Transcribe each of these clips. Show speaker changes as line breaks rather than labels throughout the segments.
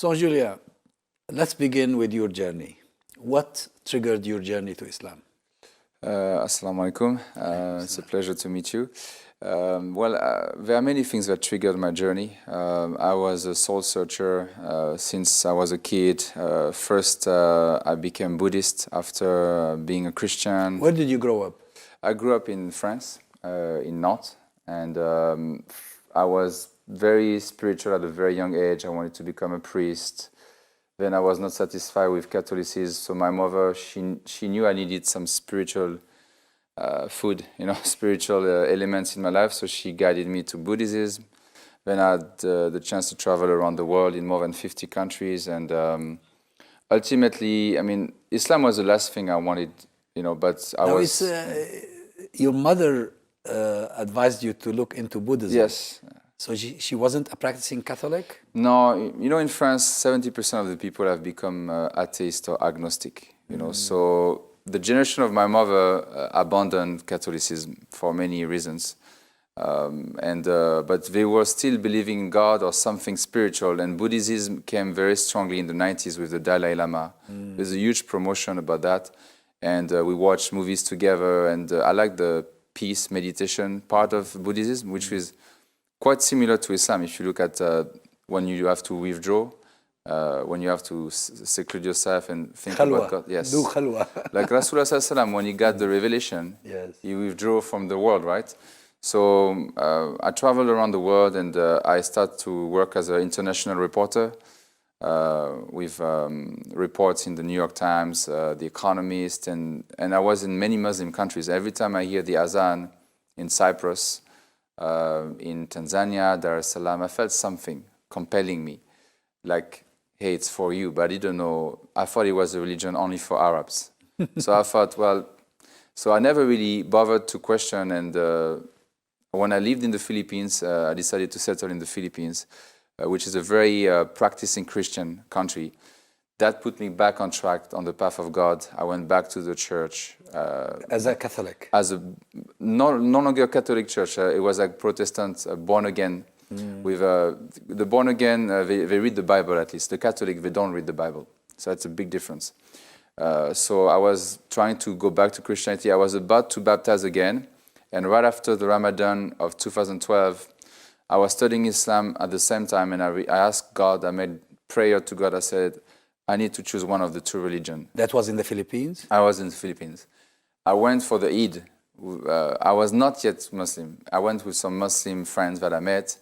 So, Julia, let's begin with your journey. What triggered your journey to Islam?
Assalamu alaikum. It's a pleasure to meet you. There are many things that triggered my journey. I was a soul searcher since I was a kid. First, I became Buddhist after being a Christian.
Where did you grow up?
I grew up in France, in Nantes, and I was very spiritual at a very young age. I wanted to become a priest. Then I was not satisfied with Catholicism, so my mother, she knew I needed some spiritual food, spiritual elements in my life, so she guided me to Buddhism. Then I had the chance to travel around the world in more than 50 countries, and ultimately, I mean, Islam was the last thing I wanted, but
your mother advised you to look into Buddhism.
Yes.
So she wasn't a practicing Catholic?
No, in France, 70% of the people have become atheist or agnostic, so the generation of my mother abandoned Catholicism for many reasons. But they were still believing in God or something spiritual, and Buddhism came very strongly in the 90s with the Dalai Lama. There's a huge promotion about that, and we watched movies together, and I like the peace meditation part of Buddhism, which is quite similar to Islam. If you look at when you have to withdraw, when you have to seclude yourself and think about God. Yes.
Do khalwa.
Like Rasulullah when he got the revelation, he withdrew from the world, right? So I traveled around the world, and I started to work as an international reporter with reports in the New York Times, The Economist, and I was in many Muslim countries. Every time I hear the azan in Cyprus, in Tanzania, Dar es Salaam, I felt something compelling me, like, hey, it's for you, but I didn't know. I thought it was a religion only for Arabs. So I thought, so I never really bothered to question, and when I lived in the Philippines, I decided to settle in the Philippines, which is a very practicing Christian country. That put me back on track, on the path of God. I went back to the church.
As a Catholic?
As a no longer a Catholic church. It was like Protestant, born again. With the born again, they read the Bible at least. The Catholic, they don't read the Bible. So that's a big difference. So I was trying to go back to Christianity. I was about to baptize again. And right after the Ramadan of 2012, I was studying Islam at the same time. And I asked God, I made prayer to God. I said, I need to choose one of the two religions.
That was in the Philippines?
I was in the Philippines. I went for the Eid. I was not yet Muslim. I went with some Muslim friends that I met.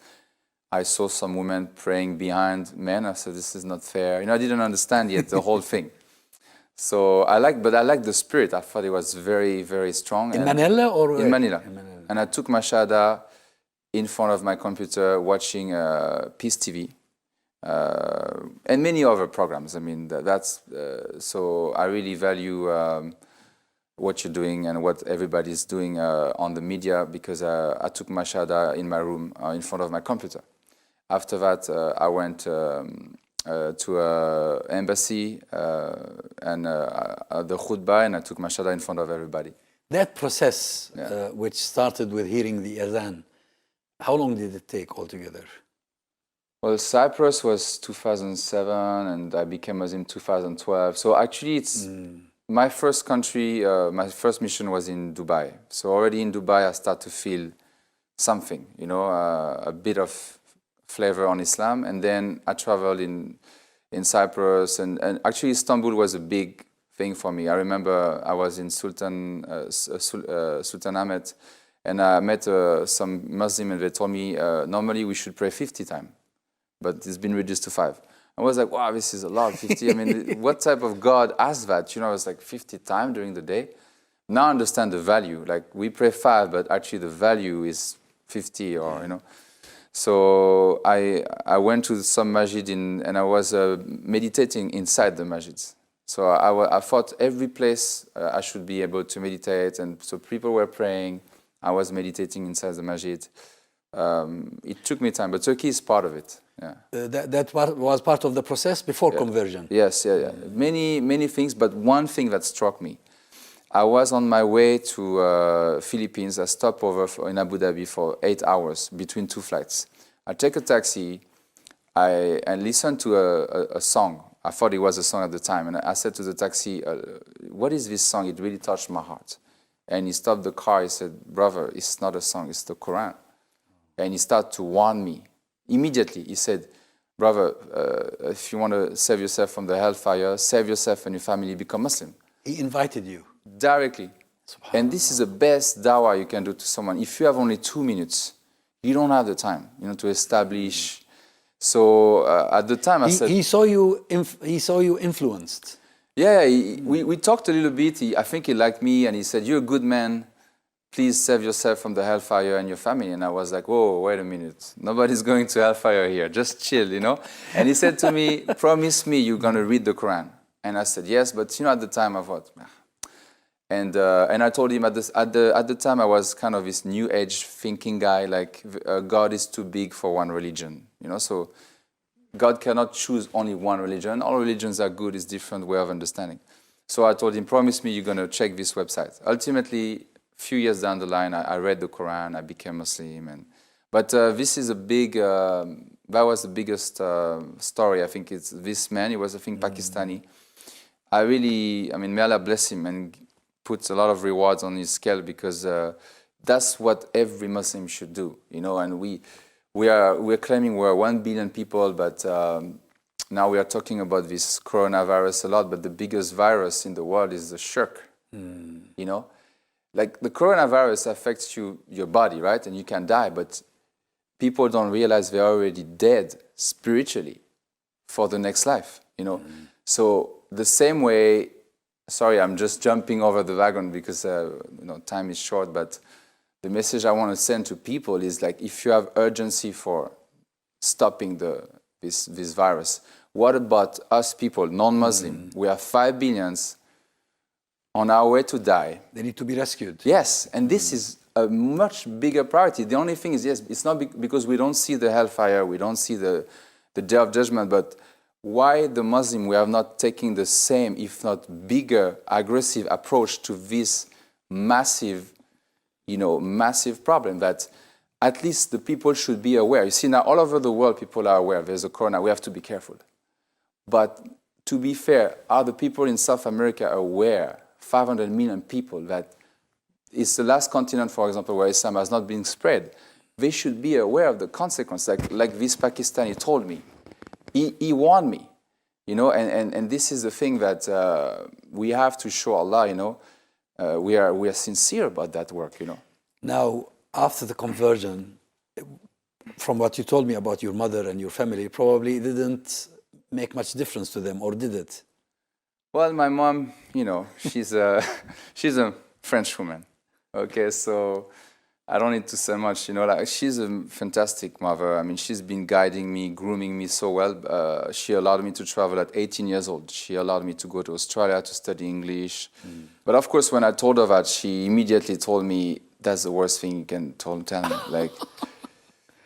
I saw some women praying behind men. I said, this is not fair. I didn't understand yet the whole thing. So I liked the spirit. I thought it was very, very strong.
In Manila or?
In Manila. And I took my shahada in front of my computer watching Peace TV. And many other programs. I mean, so I really value what you're doing and what everybody's doing on the media, because I took my shahada in my room in front of my computer. After that, I went to an embassy and the khutbah, and I took my shahada in front of everybody.
That process, which started with hearing the azan, how long did it take altogether?
Well, Cyprus was 2007, and I became Muslim in 2012. So actually, it's my first country, my first mission was in Dubai. So already in Dubai, I start to feel something, a bit of flavor on Islam. And then I traveled in Cyprus, and actually Istanbul was a big thing for me. I remember I was in Sultanahmet, and I met some Muslim, and they told me normally we should pray 50 times. But it's been reduced to 5. I was like, wow, this is a lot, 50. I mean, what type of God asked that? It's like 50 times during the day. Now I understand the value. Like, we pray 5, but actually the value is 50 or, you know. So I went to some masjid and I was meditating inside the masjids. So I thought every place I should be able to meditate, and so people were praying. I was meditating inside the masjid. It took me time, but Turkey is part of it. Yeah.
That was part of the process before conversion.
Yes, many things, but one thing that struck me. I was on my way to Philippines. I stopped over in Abu Dhabi for 8 hours between two flights. I take a taxi. I listened to a song. I thought it was a song at the time, and I said to the taxi, "What is this song? It really touched my heart." And he stopped the car. He said, "Brother, it's not a song. It's the Quran." And he started to warn me. Immediately, he said, "Brother, if you want to save yourself from the hellfire, save yourself and your family, become Muslim."
He invited you.
Directly. And this is the best dawah you can do to someone. If you have only 2 minutes, you don't have the time, you know, to establish. So at the time I said...
He saw you influenced.
Yeah, we talked a little bit. I think he liked me, and he said, "You're a good man. Please save yourself from the hellfire and your family." And I was like, "Whoa, wait a minute. Nobody's going to hellfire here. Just chill, you know." And he said to me, "Promise me you're going to read the Quran." And I said, "Yes," but you know, at the time I thought... And I told him at the time I was kind of this new age thinking guy, like God is too big for one religion, you know. So God cannot choose only one religion. All religions are good. It's different way of understanding. So I told him, "Promise me you're going to check this website." Ultimately, a few years down the line, I read the Quran. I became Muslim, but this is a big. That was the biggest story. I think it's this man. He was, I think, Pakistani. I mean, may Allah bless him and puts a lot of rewards on his scale, because that's what every Muslim should do, you know. And we're claiming we're 1 billion people, but now we are talking about this coronavirus a lot. But the biggest virus in the world is the shirk, you know. Like the coronavirus affects your body, right, and you can die, but people don't realize they're already dead spiritually for the next life, you know. So the same way. Sorry, I'm just jumping over the wagon because you know, time is short, but the message I want to send to people is like, if you have urgency for stopping this virus, what about us people, non-Muslim? We are 5 billions on our way to die.
They need to be rescued.
Yes, and this is a much bigger priority. The only thing is, yes, it's not because we don't see the hellfire, we don't see the day of judgment, but why the Muslim, we are not taking the same, if not bigger, aggressive approach to this massive, you know, massive problem that at least the people should be aware. You see, now all over the world, people are aware there's a corona. We have to be careful. But to be fair, are the people in South America aware, 500 million people, that it's the last continent, for example, where Islam has not been spread? They should be aware of the consequence, like this Pakistani told me. He warned me, you know, and this is the thing that we have to show Allah, you know. We are sincere about that work, you know.
Now, after the conversion, from what you told me about your mother and your family, probably didn't make much difference to them, or did it?
Well, my mom, you know, she's a French woman. Okay, so I don't need to say much, you know, like she's a fantastic mother. I mean, she's been guiding me, grooming me so well. She allowed me to travel at 18 years old. She allowed me to go to Australia to study English. But of course, when I told her that, she immediately told me, "That's the worst thing you can tell me." Like,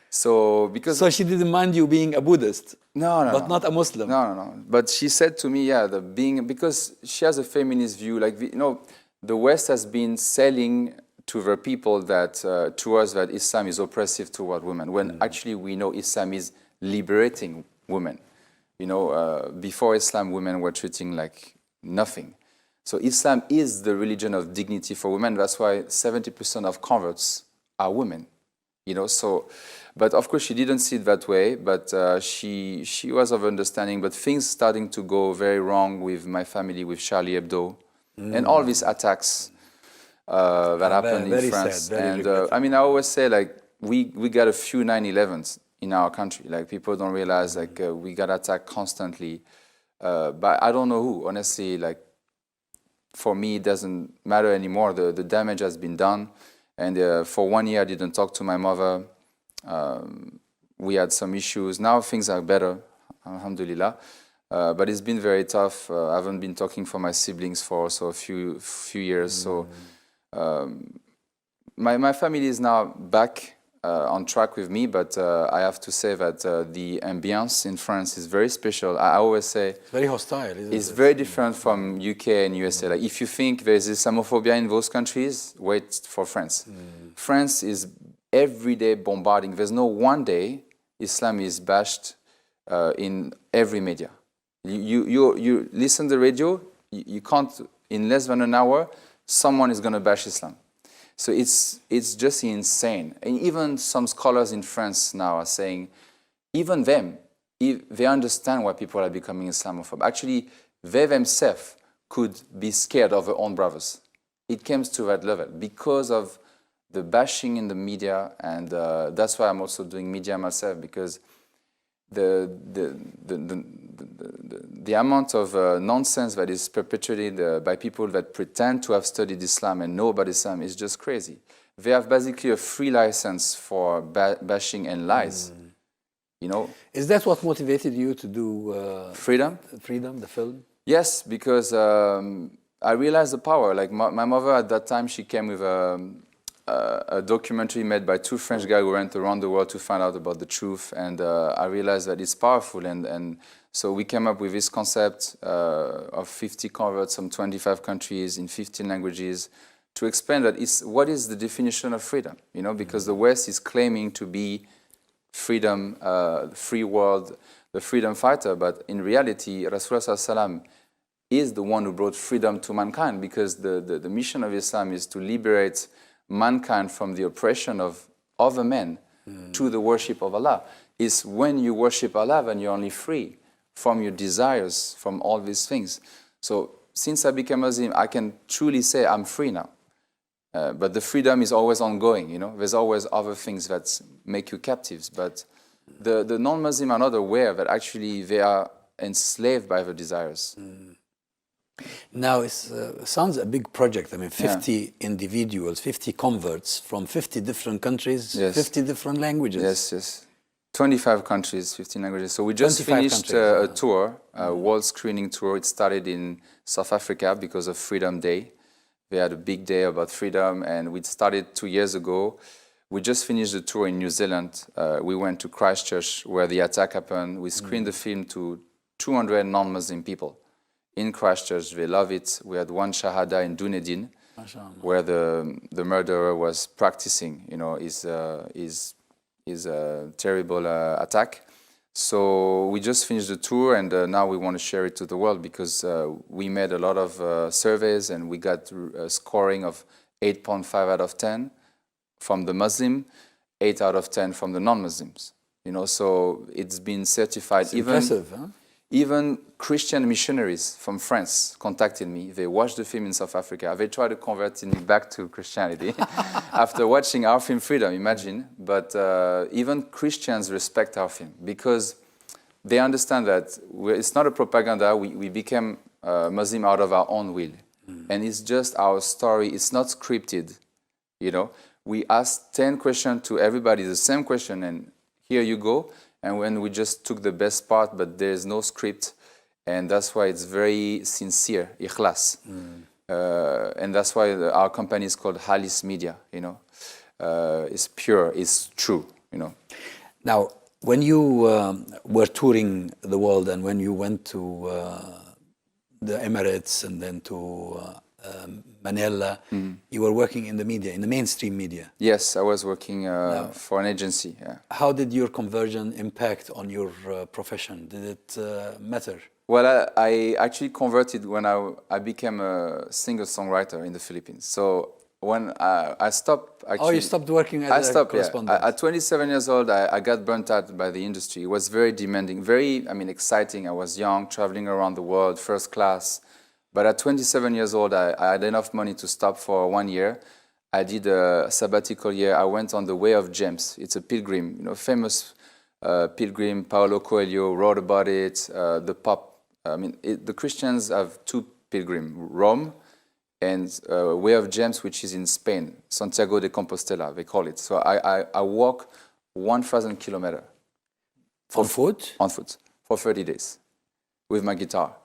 so
she didn't mind you being a Buddhist?
No.
But not a Muslim?
No. But she said to me, yeah, because she has a feminist view, like, you know, the West has been selling to the people that, to us, that Islam is oppressive toward women, when actually we know Islam is liberating women. You know, before Islam, women were treating like nothing. So Islam is the religion of dignity for women. That's why 70% of converts are women. You know, so, but of course she didn't see it that way, but she was of understanding, but things starting to go very wrong with my family, with Charlie Hebdo, and all these attacks that happened in France.
Sad, and
I mean, I always say, like, we got a few 9/11s in our country. Like, people don't realize, like, we got attacked constantly. But I don't know who, honestly. Like, for me, it doesn't matter anymore. The damage has been done. And for 1 year, I didn't talk to my mother. We had some issues. Now things are better, alhamdulillah. But it's been very tough. I haven't been talking for my siblings for also a few years. So my family is now back on track with me, but I have to say that the ambience in France is very special. I always say
it's very hostile, isn't it?
It's very different from UK and USA. Like if you think there's Islamophobia in those countries, wait for France. France is every day bombarding. There's no one day Islam is bashed in every media. You listen to the radio, you can't, in less than an hour, someone is going to bash Islam. So it's just insane. And even some scholars in France now are saying, even them, they understand why people are becoming Islamophobe. Actually, they themselves could be scared of their own brothers. It comes to that level because of the bashing in the media, and that's why I'm also doing media myself, because the amount of nonsense that is perpetrated by people that pretend to have studied Islam and know about Islam is just crazy. They have basically a free license for bashing and lies. You know?
Is that what motivated you to do
Freedom?
Freedom, the film?
Yes, because I realized the power. Like my mother at that time, she came with a documentary made by two French guys who went around the world to find out about the truth, and I realized that it's powerful, and so we came up with this concept of 50 converts from 25 countries in 15 languages to explain that what is the definition of freedom, you know, because the West is claiming to be freedom, free world, the freedom fighter, but in reality, Rasulullah sallam is the one who brought freedom to mankind, because the mission of Islam is to liberate mankind from the oppression of other men to the worship of Allah. Is when you worship Allah, then you're only free from your desires, from all these things. So since I became Muslim, I can truly say I'm free now. But the freedom is always ongoing, you know. There's always other things that make you captives. But the non-Muslim are not aware that actually they are enslaved by their desires.
Now, it sounds a big project. I mean, 50 individuals, 50 converts from 50 different countries, 50 different languages.
Yes. 25 countries, 15 languages. So we just finished a tour, a world screening tour. It started in South Africa because of Freedom Day. They had a big day about freedom, and we started 2 years ago. We just finished the tour in New Zealand. We went to Christchurch where the attack happened. We screened the film to 200 non-Muslim people in Christchurch. They love it. We had one shahada in Dunedin, where the murderer was practicing, you know, his terrible attack. So we just finished the tour, and now we want to share it to the world, because we made a lot of surveys, and we got a scoring of 8.5 out of 10 from the Muslim, 8 out of 10 from the non-Muslims. You know, so it's been certified.
It's impressive, huh?
Even Christian missionaries from France contacted me. They watched the film in South Africa. They tried to convert me back to Christianity after watching our film Freedom, imagine. But even Christians respect our film, because they understand that it's not a propaganda. We became Muslim out of our own will. And it's just our story. It's not scripted, you know. We asked 10 questions to everybody, the same question, and here you go. And when we just took the best part, but there's no script, and that's why it's very sincere, ikhlas. And that's why our company is called Halis Media, you know. It's pure, it's true, you know.
Now, when you were touring the world, and when you went to the Emirates and then to Manila, you were working in the media, in the mainstream media.
Yes, I was working for an agency. Yeah.
How did your conversion impact on your profession? Did it matter?
Well, I actually converted when I became a singer-songwriter in the Philippines. So when I stopped actually...
Oh, you stopped working as a correspondent?
Yeah. At 27 years old, I got burnt out by the industry. It was very demanding, very, exciting. I was young, traveling around the world, first class. But at 27 years old, I had enough money to stop for 1 year. I did a sabbatical year. I went on the Way of James. It's a pilgrim, you know, famous pilgrim. Paulo Coelho wrote about it. The Pope. The Christians have two pilgrims, Rome and Way of James, which is in Spain, Santiago de Compostela, they call it. So I walk 1,000 kilometers.
On foot?
On foot, for 30 days, with my guitar,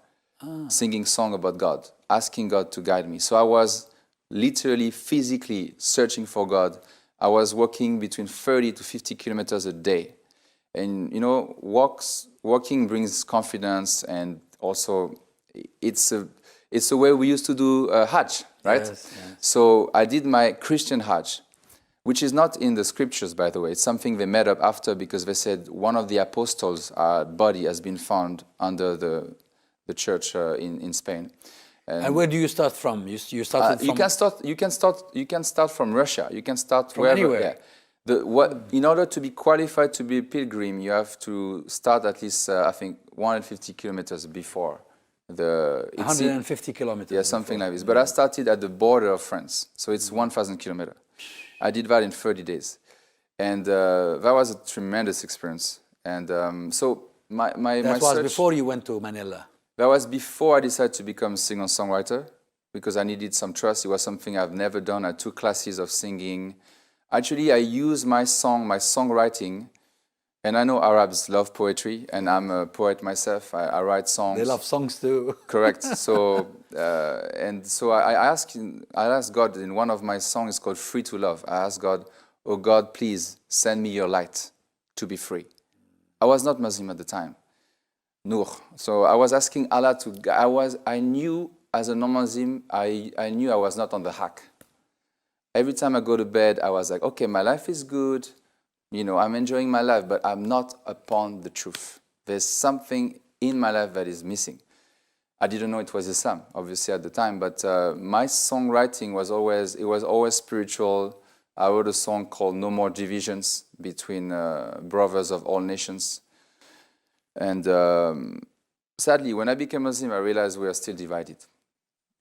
singing song about God, asking God to guide me. So I was literally, physically searching for God. I was walking between 30 to 50 kilometers a day. And, you know, walking brings confidence, and also it's a way we used to do Hajj, right?
Yes, yes.
So I did my Christian Hajj, which is not in the scriptures, by the way. It's something they made up after because they said one of the apostles' body has been found under the church in Spain.
And where do you start from? You started from...
You can start from Russia. You can start
from
wherever.
Anywhere.
Yeah. In order to be qualified to be a pilgrim, you have to start at least, I think, 150 kilometers before.
150 kilometers.
Yeah, something like this. But I started at the border of France, so it's 1,000 kilometers. I did that in 30 days. And that was a tremendous experience. And so my
That was
search,
before you went to Manila.
That was before I decided to become a singer-songwriter, because I needed some trust. It was something I've never done. I took classes of singing. Actually, I use my songwriting, and I know Arabs love poetry, and I'm a poet myself. I write songs.
They love songs too.
Correct. So, I asked God in one of my songs called "Free to Love." I asked God, "Oh God, please send me your light to be free." I was not Muslim at the time, Nur. So I was asking Allah to. I knew as a non-Muslim, I knew I was not on the hack. Every time I go to bed, I was like, okay, my life is good. You know, I'm enjoying my life, but I'm not upon the truth. There's something in my life that is missing. I didn't know it was Islam, obviously, at the time, but my songwriting was always spiritual. I wrote a song called No More Divisions between brothers of all nations. And sadly, when I became Muslim, I realized we are still divided.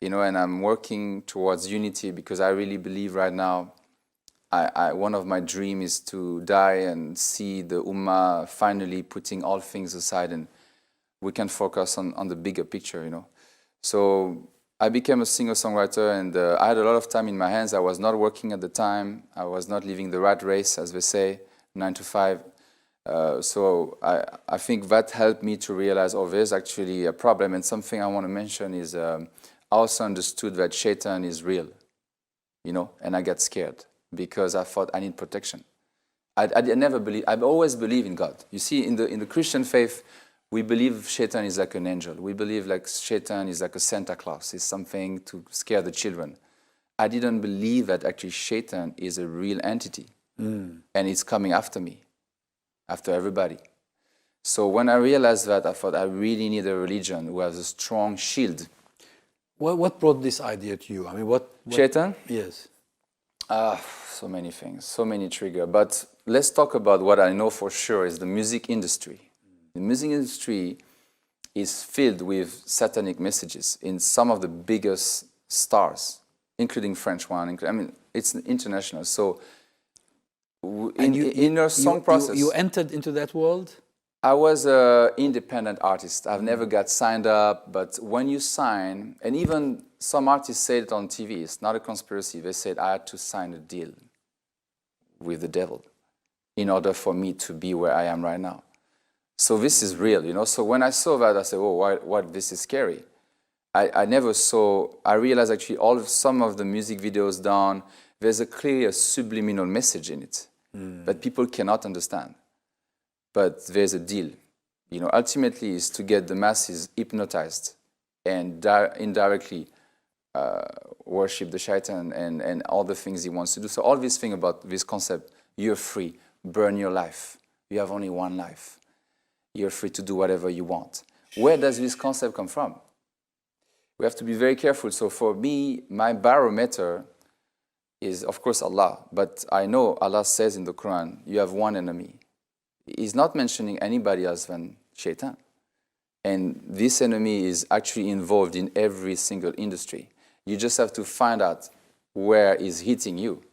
You know, and I'm working towards unity because I really believe right now, one of my dreams is to die and see the Ummah finally putting all things aside, and we can focus on the bigger picture, you know. So I became a singer-songwriter, and I had a lot of time in my hands. I was not working at the time. I was not living the rat race, as they say, 9 to 5. So I think that helped me to realize, oh, there's actually a problem. And something I want to mention is I also understood that Shaitan is real, you know, and I got scared because I thought I need protection. I never believed. I've always believed in God. You see, in the Christian faith, we believe Shaitan is like an angel. We believe like Shaitan is like a Santa Claus. It's something to scare the children. I didn't believe that actually Shaitan is a real entity, and it's coming after me, after everybody. So when I realized that, I thought I really need a religion who has a strong shield.
What brought this idea to you? I mean, what
Shaitan?
Yes.
So many things, so many triggers. But let's talk about what I know for sure is the music industry. The music industry is filled with satanic messages in some of the biggest stars, including French one. I mean, it's international. So in your song process...
You entered into that world?
I was an independent artist. I've never got signed up, but when you sign, and even some artists said it on TV, it's not a conspiracy. They said I had to sign a deal with the devil in order for me to be where I am right now. So this is real, you know. So when I saw that, I said, oh, what this is scary. I never saw, I realized actually some of the music videos down, there's a clear subliminal message in it that people cannot understand. But there's a deal. You know, ultimately is to get the masses hypnotized and indirectly worship the shaitan and all the things he wants to do. So all this thing about this concept, you're free, burn your life. You have only one life. You're free to do whatever you want. Where does this concept come from? We have to be very careful. So for me, my barometer is, of course, Allah. But I know Allah says in the Quran, you have one enemy. He's not mentioning anybody else than Shaitan. And this enemy is actually involved in every single industry. You just have to find out where he's hitting you.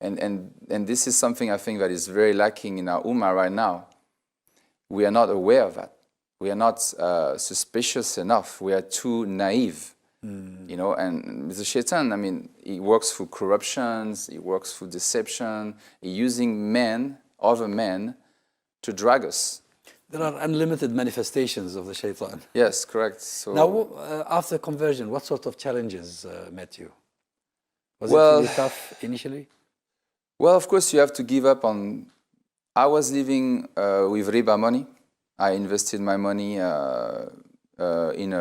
And this is something I think that is very lacking in our Ummah right now. We are not aware of that. We are not suspicious enough. We are too naive. You know, and the shaitan, I mean, he works through corruptions, he works through deception, using men, other men, to drag us.
There are unlimited manifestations of the shaitan.
Yes, correct. So
now, after conversion, what sort of challenges met you? Was it
Well-
really tough initially?
Well, of course, you have to give up on. I was living with riba money. I invested my money in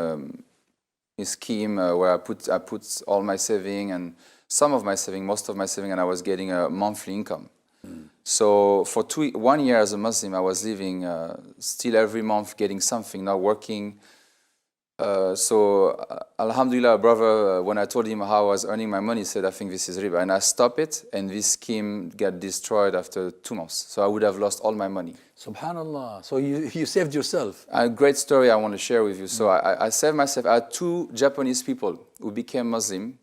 a scheme where I put all my saving and some of my saving, most of my saving, and I was getting a monthly income. So for 1 year as a Muslim, I was living still every month getting something, not working. Alhamdulillah, brother, when I told him how I was earning my money, he said, I think this is riba. And I stopped it, and this scheme got destroyed after 2 months. So I would have lost all my money.
Subhanallah. So you saved yourself.
A great story I want to share with you. So I saved myself. I had 2 Japanese people who became Muslim,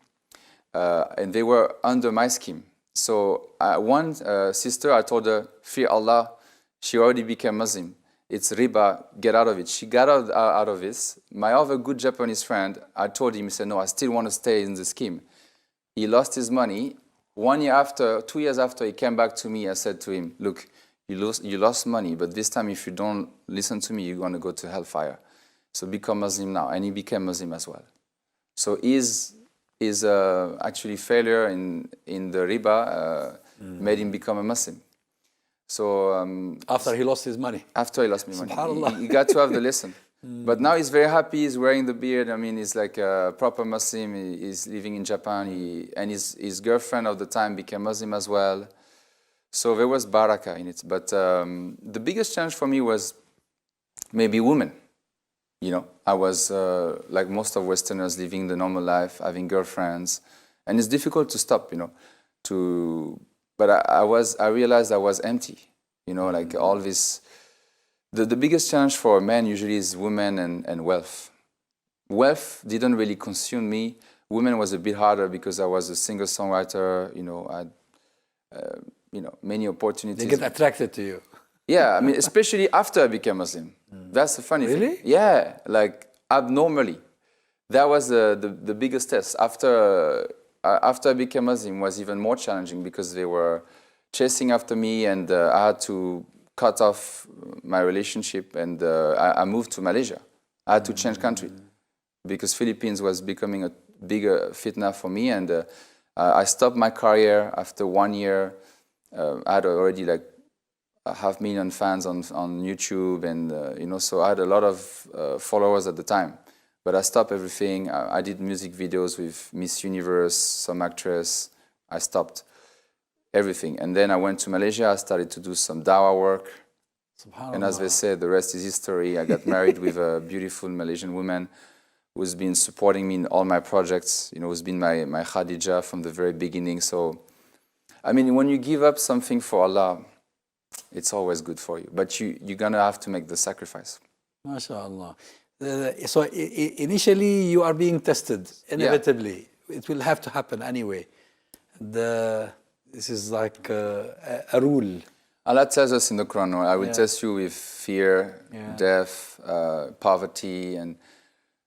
and they were under my scheme. So one sister, I told her, fear Allah, she already became Muslim. It's riba, get out of it. She got out of this. My other good Japanese friend, I told him, he said, no, I still want to stay in the scheme. He lost his money. 1 year after, 2 years after, he came back to me. I said to him, look, you lost money, but this time if you don't listen to me, you're going to go to hellfire. So become Muslim now. And he became Muslim as well. So his actually failure in the riba made him become a Muslim. So
After he lost his money.
After he lost me money,
Subhanallah.
he got to have the lesson. But now he's very happy. He's wearing the beard. I mean, he's like a proper Muslim. He's living in Japan. And his girlfriend of the time became Muslim as well. So there was barakah in it. But the biggest challenge for me was maybe women. You know, I was like most of Westerners living the normal life, having girlfriends, and it's difficult to stop. You know, but I realized I was empty. You know, like all this. The biggest challenge for a man usually is women and wealth. Wealth didn't really consume me. Women was a bit harder because I was a singer-songwriter. You know, I had many opportunities.
They get attracted to you.
Yeah, I mean, especially after I became Muslim. That's the funny thing.
Really?
Yeah, like abnormally. That was the biggest test. After I became Muslim was even more challenging because they were chasing after me and I had to cut off my relationship and I moved to Malaysia. I had to change country because Philippines was becoming a bigger fitna for me and I stopped my career after 1 year. I had already like 500,000 fans on YouTube and so I had a lot of followers at the time. But I stopped everything. I did music videos with Miss Universe, some actress. I stopped everything. And then I went to Malaysia. I started to do some dawah work. And as they say, the rest is history. I got married with a beautiful Malaysian woman who's been supporting me in all my projects, who's been my Khadija from the very beginning. So, I mean, when you give up something for Allah, it's always good for you. But you're going to have to make the sacrifice.
MashaAllah. So initially you are being tested, inevitably. Yeah. It will have to happen anyway. This is like a rule.
Allah tells us in the Quran, I will test you with fear, death, poverty. And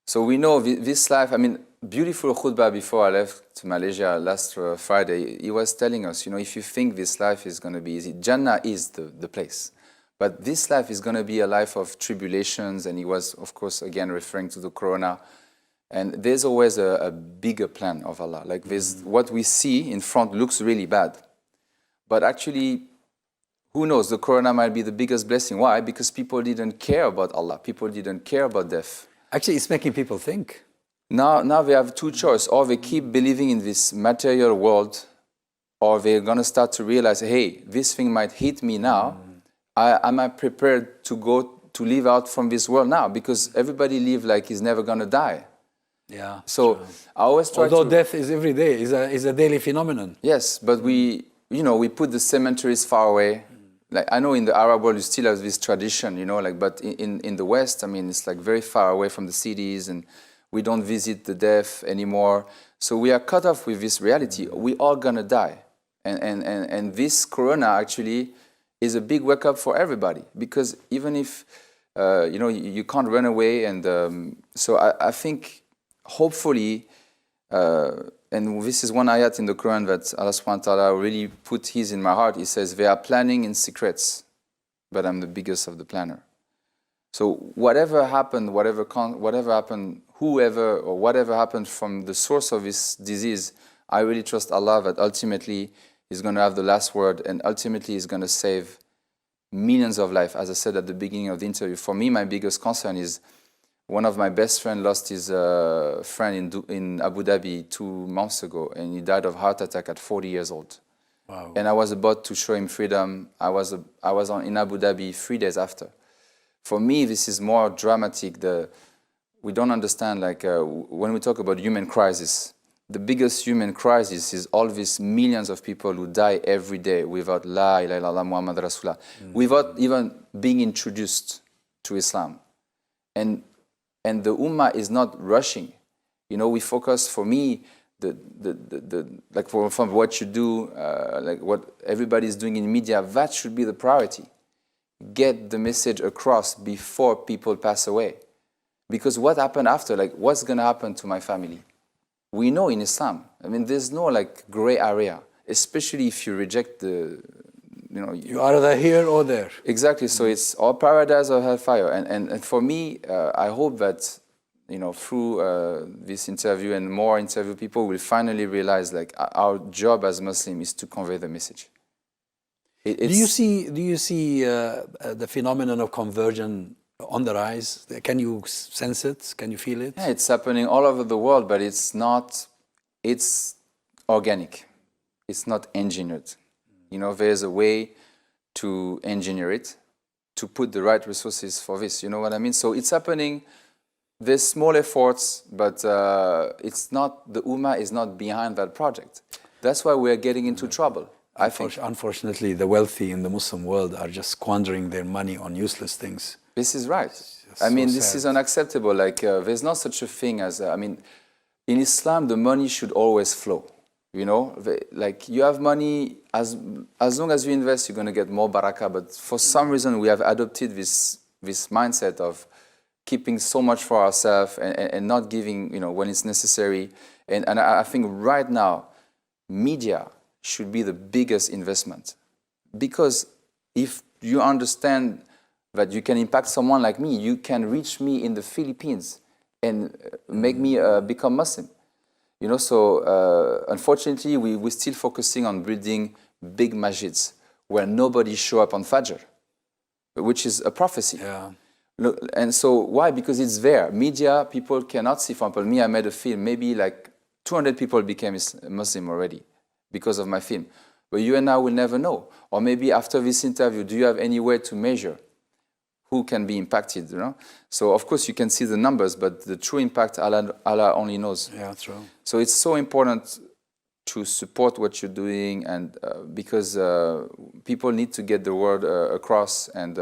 so we know this life, I mean, beautiful khutbah before I left to Malaysia last Friday, he was telling us, if you think this life is going to be easy, Jannah is the place. But this life is going to be a life of tribulations, and he was, of course, again referring to the corona. And there's always a bigger plan of Allah. Like this, what we see in front looks really bad. But actually, who knows, the corona might be the biggest blessing. Why? Because people didn't care about Allah. People didn't care about death.
Actually, it's making people think.
Now they have 2 choices. Or they keep believing in this material world, or they're going to start to realize, hey, this thing might hit me now. Am I prepared to live out from this world now? Because everybody live like he's never going to die.
Yeah.
So true. I always try
Although death is every day, is a daily phenomenon.
Yes, but we put the cemeteries far away. Like I know in the Arab world you still have this tradition, but in the West, I mean, it's like very far away from the cities and we don't visit the death anymore. So we are cut off with this reality. We all going to die. And this corona actually is a big wake up for everybody because even if you can't run away and so I think hopefully, and this is one ayat in the Quran that Allah subhanahu wa ta'ala really put his in my heart. He says, they are planning in secrets, but I'm the biggest of the planner. So whatever happened, whatever happened, whoever or whatever happened from the source of this disease, I really trust Allah that ultimately He's going to have the last word, and ultimately He's going to save millions of lives. As I said at the beginning of the interview, for me, my biggest concern is one of my best friends lost his friend in Abu Dhabi 2 months ago, and he died of heart attack at 40 years old.
Wow.
And I was about to show him freedom. I was in Abu Dhabi 3 days after. For me, this is more dramatic. We don't understand, like, when we talk about human crisis, the biggest human crisis is all these millions of people who die every day without La ilaha illallah Muhammad Rasulullah, without even being introduced to Islam. And the Ummah is not rushing. You know, we focus, for me, like from what you do, like what everybody is doing in media, that should be the priority. Get the message across before people pass away. Because what happened after, like what's going to happen to my family? We know in Islam, I mean, there's no like gray area, especially if you reject the, you know.
You are either here or there.
Exactly, so it's all paradise or hellfire. And for me, I hope that, you know, through this interview and more interview, people will finally realize like our job as Muslim is to convey the message. Do
you see the phenomenon of conversion on the rise? Can you sense it? Can you feel it?
Yeah, it's happening all over the world, but it's organic. It's not engineered. You know, there's a way to engineer it, to put the right resources for this. You know what I mean? So it's happening. There's small efforts, but it's not, the Ummah is not behind that project. That's why we're getting into trouble. I think.
Unfortunately, the wealthy in the Muslim world are just squandering their money on useless things.
This is right. I mean, this is unacceptable. Like, there's not such a thing as, I mean, in Islam, the money should always flow. You know, like you have money, as long as you invest, you're going to get more barakah. But for some reason, we have adopted this mindset of keeping so much for ourselves and not giving, you know, when it's necessary. And I think right now, media should be the biggest investment. Because if you understand that you can impact someone like me, you can reach me in the Philippines and make me become Muslim. You know, so unfortunately, we're still focusing on building big masjids where nobody show up on Fajr, which is a prophecy.
Yeah.
Look, and so why? Because it's there. Media, people cannot see. For example, me, I made a film. Maybe like 200 people became Muslim already because of my film. But you and I will never know. Or maybe after this interview, do you have any way to measure who can be impacted, you know? So of course you can see the numbers, but the true impact, Allah only knows.
Yeah, true.
So it's so important to support what you're doing, and because people need to get the word across and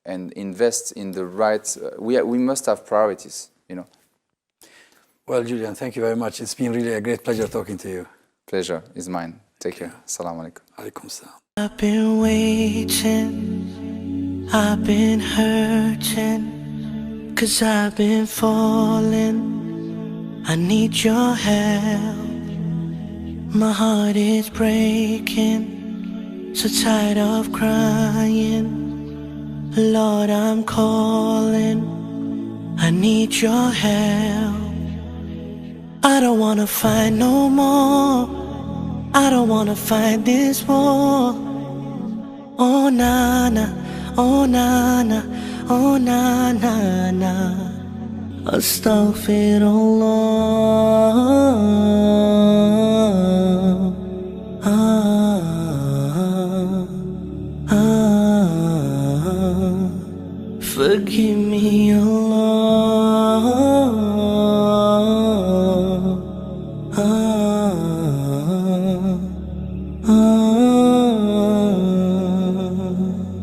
invest in the right. We must have priorities, you know.
Well, Julian, thank you very much. It's been really a great pleasure talking to you.
Pleasure is mine. Take care. Assalamu alaikum.
Alaikum salam.
I've been waiting, I've been hurting, 'cause I've been falling. I need your help. My heart is breaking, so tired of crying. Lord, I'm calling, I need your help. I don't wanna fight no more, I don't wanna fight this war. Oh na na, oh na na, oh na na na. Astaghfirullah. Forgive me, Allah.